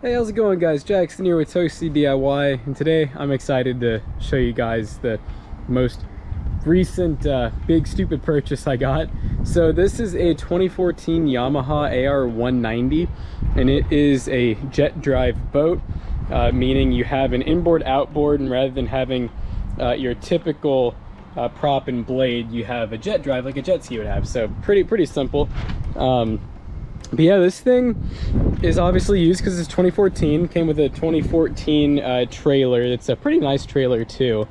Hey, how's it going, guys? Jackson here with Toasty DIY, and today I'm excited to show you guys the most recent big stupid purchase I got. So this is a 2014 Yamaha AR190, and it is a jet drive boat, meaning you have an inboard outboard, and rather than having your typical prop and blade, you have a jet drive like a jet ski would have. So pretty simple. But yeah, this thing is obviously used because it's 2014. Came with a 2014 trailer. It's a pretty nice trailer too,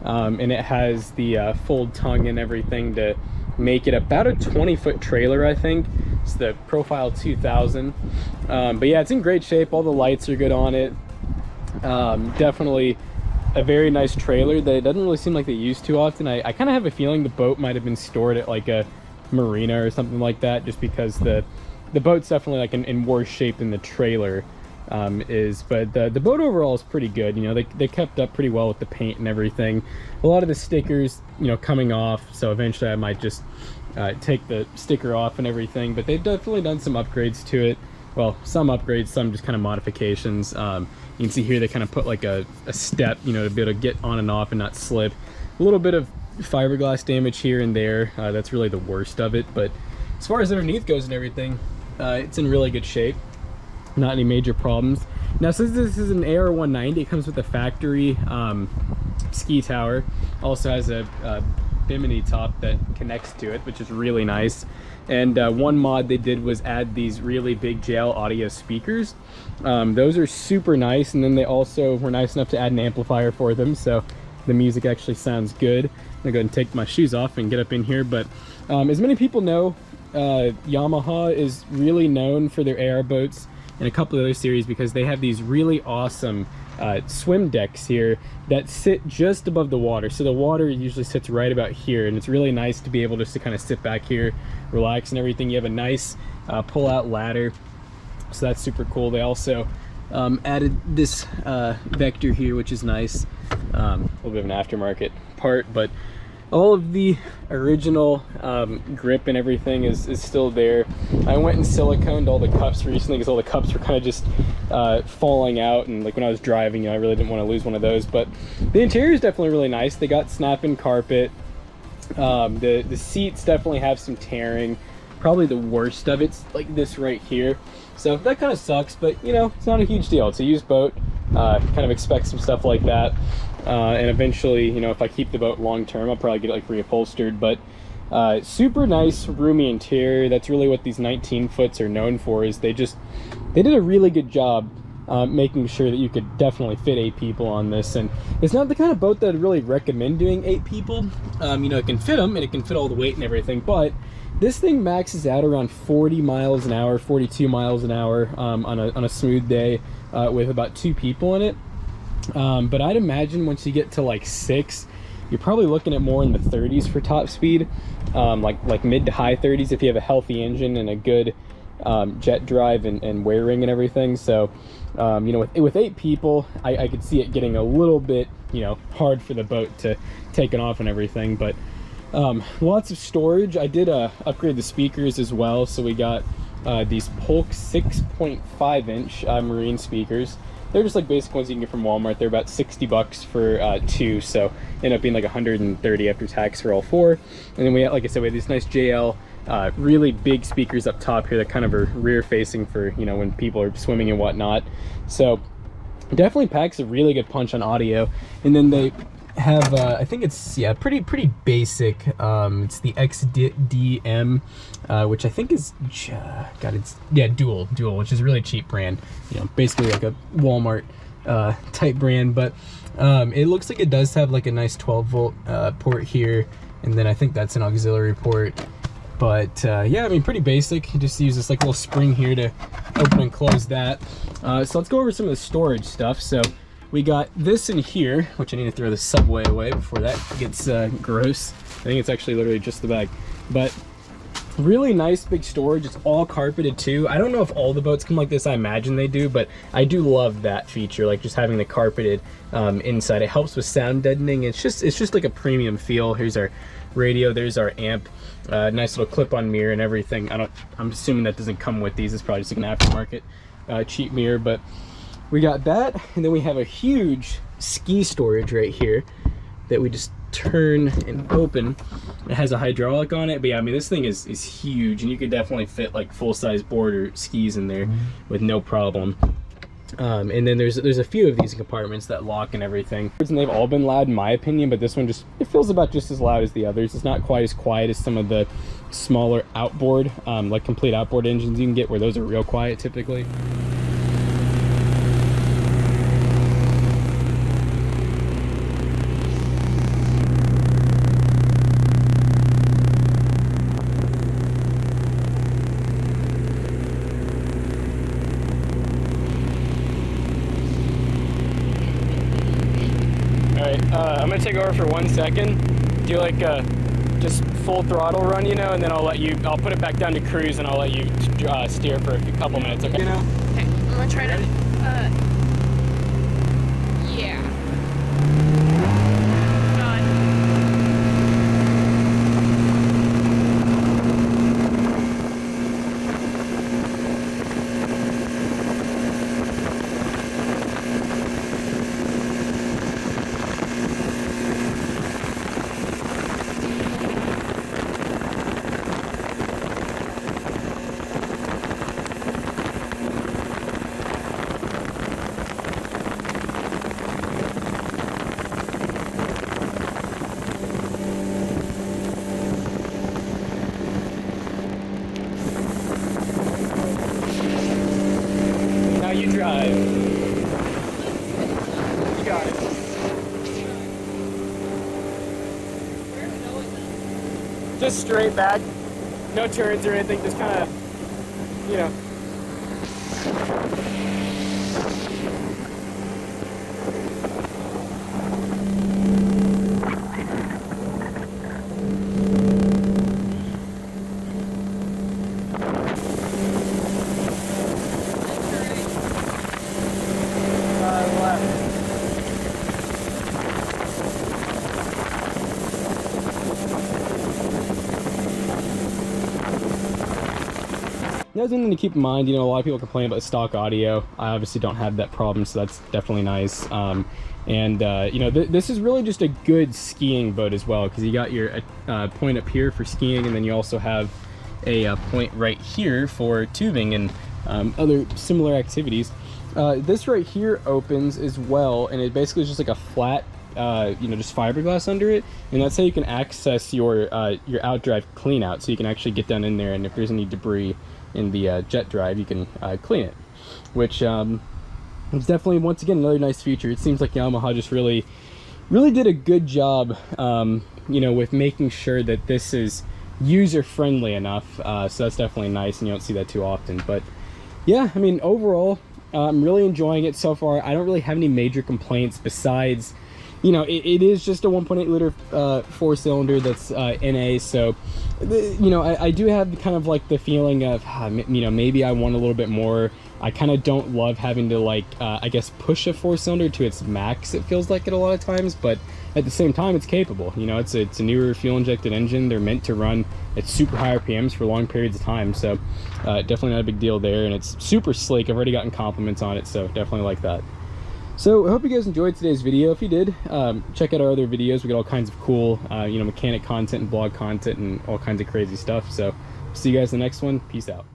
and it has the fold tongue and everything to make it about a 20-foot trailer, I think. It's the Profile 2000. But yeah, it's in great shape. All the lights are good on it. Definitely a very nice trailer that it doesn't really seem like they use too often. I kind of have a feeling the boat might have been stored at like a marina or something like that, just because the boat's definitely like in worse shape than the trailer is. But the boat overall is pretty good. You know, they kept up pretty well with the paint and everything. A lot of the stickers, you know, coming off, so eventually I might just take the sticker off and everything. But they've definitely done some upgrades to it. Well, some upgrades, some just kind of modifications. You can see here they kind of put like a step, you know, to be able to get on and off and not slip. A little bit of fiberglass damage here and there. That's really the worst of it. But as far as underneath goes and everything, it's in really good shape. Not any major problems. Now, since this is an AR190, it comes with a factory ski tower. Also has a bimini top that connects to it, which is really nice. And one mod they did was add these really big JL audio speakers. Those are super nice, and then they also were nice enough to add an amplifier for them, so the music actually sounds good. I'm gonna go ahead and take my shoes off and get up in here. But as many people know, Yamaha is really known for their AR boats and a couple of other series because they have these really awesome swim decks here that sit just above the water. So the water usually sits right about here, and it's really nice to be able just to kind of sit back here, relax and everything. You have a nice pull-out ladder, so that's super cool. They also added this vector here, which is nice. A little bit of an aftermarket part, but all of the original grip and everything is still there. I went and siliconed all the cups recently because all the cups were kind of just falling out, and like when I was driving, you know, I really didn't want to lose one of those. But the interior is definitely really nice. They got snap-in carpet. The seats definitely have some tearing. Probably the worst of it's like this right here, so that kind of sucks, but you know, it's not a huge deal. It's a used boat. Kind of expect some stuff like that, and eventually, you know, if I keep the boat long term, I'll probably get it like reupholstered. But super nice roomy interior. That's really what these 19 foots are known for, is they did a really good job making sure that you could definitely fit 8 people on this. And it's not the kind of boat that I'd really recommend doing 8 people. You know, it can fit them and it can fit all the weight and everything, but this thing maxes out around 40 miles an hour, 42 miles an hour on a smooth day with about 2 people in it. But I'd imagine once you get to like 6, you're probably looking at more in the 30s for top speed, like mid to high 30s if you have a healthy engine and a good jet drive and wear ring and everything. So, you know, with 8 people, I could see it getting a little bit, you know, hard for the boat to take it off and everything. But lots of storage. I did upgrade the speakers as well, so we got these Polk 6.5 inch marine speakers. They're just like basic ones you can get from Walmart. They're about 60 bucks for 2, so end up being like 130 after tax for all 4. And then we have, like I said, we have these nice JL really big speakers up top here that kind of are rear facing for, you know, when people are swimming and whatnot. So definitely packs a really good punch on audio. And then they have I think it's, yeah, pretty basic. It's the XDM, which I think is it's, yeah, dual, which is a really cheap brand, you know, basically like a Walmart type brand. But it looks like it does have like a nice 12-volt port here, and then I think that's an auxiliary port. But yeah, I mean, pretty basic. You just use this like little spring here to open and close that. So let's go over some of the storage stuff. So we got this in here, which I need to throw the Subway away before that gets gross. I think it's actually literally just the bag. But really nice big storage. It's all carpeted too. I don't know if all the boats come like this. I imagine they do, but I do love that feature, like just having the carpeted inside. It helps with sound deadening. It's just like a premium feel. Here's our radio, there's our amp, nice little clip-on mirror and everything. I'm assuming that doesn't come with these. It's probably just like an aftermarket cheap mirror. But we got that, and then we have a huge ski storage right here that we just turn and open. It has a hydraulic on it, but yeah, I mean, this thing is huge, and you could definitely fit like full-size board or skis in there with no problem. And then there's a few of these compartments that lock and everything, and they've all been loud in my opinion, but this one it feels about just as loud as the others. It's not quite as quiet as some of the smaller outboard, like complete outboard engines you can get, where those are real quiet typically. I'm gonna take over for 1 second, do like a just full throttle run, you know, and then I'll put it back down to cruise, and I'll let you steer for a couple minutes, okay? You know? Okay, I'm gonna try to, yeah. You drive. You got it. Just straight back. No turns or anything, just kind of, you know. That's something to keep in mind. You know, a lot of people complain about stock audio. I obviously don't have that problem, so that's definitely nice. You know, this is really just a good skiing boat as well, because you got your point up here for skiing, and then you also have a point right here for tubing and other similar activities. This right here opens as well, and it basically is just like a flat, you know, just fiberglass under it, and that's how you can access your outdrive clean out, so you can actually get down in there, and if there's any debris in the jet drive, you can clean it, which is definitely, once again, another nice feature. It seems like Yamaha just really did a good job, you know, with making sure that this is user-friendly enough, so that's definitely nice, and you don't see that too often. But yeah, I mean, overall, I'm really enjoying it so far. I don't really have any major complaints besides, you know, it is just a 1.8 liter four-cylinder that's NA, so you know, I do have kind of like the feeling of, you know, maybe I want a little bit more. I kind of don't love having to, like, I guess, push a four-cylinder to its max, it feels like it a lot of times, but at the same time, it's capable. You know, it's a newer fuel-injected engine. They're meant to run at super high RPMs for long periods of time, so definitely not a big deal there, and it's super sleek. I've already gotten compliments on it, so definitely like that. So I hope you guys enjoyed today's video. If you did, check out our other videos. We got all kinds of cool, you know, mechanic content and blog content and all kinds of crazy stuff. So see you guys in the next one. Peace out.